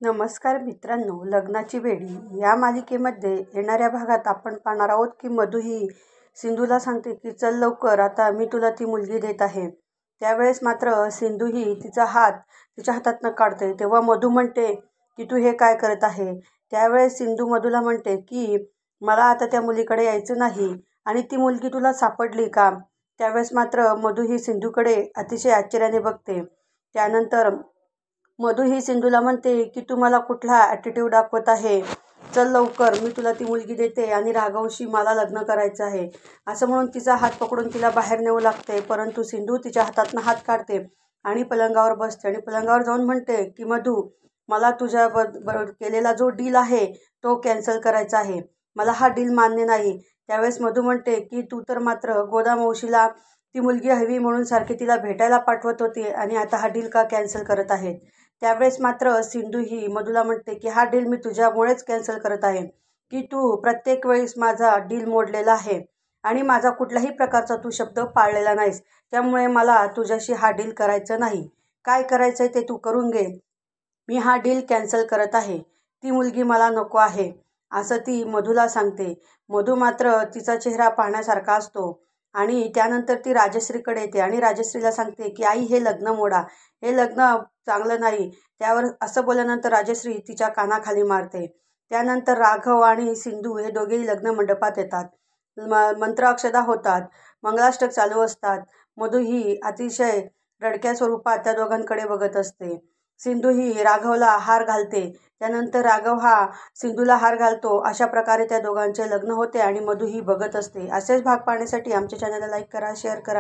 नमस्कार मित्रांनो, लग्नाची बेडी या मालिकेमध्ये येणाऱ्या भागात आपण पाहणार आहोत की मधु ही सिंधूला सांगते की चल लवकर, आता मी तुला ती मुलगी देत आहे. त्यावेळेस मात्र सिंधू ही तिचा हात तिच्या हातातनं काढते. तेव्हा मधु म्हणते की तू हे काय करत आहे. त्यावेळेस सिंधू मधुला म्हणते की मला आता त्या मुलीकडे यायचं नाही आणि ती मुलगी तुला सापडली का. त्यावेळेस मात्र मधु ही सिंधूकडे अतिशय आश्चर्याने बघते. त्यानंतर मधु ही सिंधूला म्हणते की तू मला कुठला ॲटिट्यूड दाखवत आहे. चल लवकर, मी तुला ती मुलगी देते आणि राघवशी मला लग्न करायचं आहे. असं म्हणून तिचा हात पकडून तिला बाहेर नेऊ लागते. परंतु सिंधू तिच्या हातातनं हात काढते आणि पलंगावर बसते आणि पलंगावर जाऊन म्हणते की मधु, मला तुझ्या बरोबर केलेला जो डील आहे तो कॅन्सल करायचा आहे. मला हा डील मान्य नाही. त्यावेळेस मधु म्हणते की तू तर मात्र गोदामावशीला ती मुलगी हवी म्हणून सारखी तिला भेटायला पाठवत होती आणि आता हा डील का कॅन्सल करत आहेत. त्यावेळेस मात्र सिंधू ही मधुला म्हणते की हा डील मी तुझ्यामुळेच कॅन्सल करत आहे की तू प्रत्येक वेळेस माझा डील मोडलेला आहे आणि माझा कुठल्याही प्रकारचा तू शब्द पाळलेला नाहीस. त्यामुळे मला तुझ्याशी हा डील करायचं नाही. काय करायचं आहे ते तू करून घे. मी हा डील कॅन्सल करत आहे. ती मुलगी मला नको आहे, असं ती मधुला सांगते. मधु मात्र तिचा चेहरा पाहण्यासारखा असतो आणि त्यानंतर ती राजश्रीकडे येते आणि राजश्रीला सांगते की आई, हे लग्न मोडा, हे लग्न चांगलं नाही. त्यावर असं बोलल्यानंतर राजश्री तिच्या कानाखाली मारते. त्यानंतर राघव आणि सिंधू हे दोघेही लग्न मंडपात येतात. मंत्र अक्षदा होतात, मंगलाष्टक चालू असतात. मधु ही अतिशय रडक्या स्वरूपात त्या दोघांकडे बघत असते. सिंधू ही राघवला हार घालते. त्यानंतर राघव हा सिंधूला हार घालतो. अशा प्रकारे त्या दोघांचे लग्न होते आणि मधु ही बघत असते. असेच भाग पाहण्यासाठी आमच्या चॅनलला लाईक करा, शेअर करा.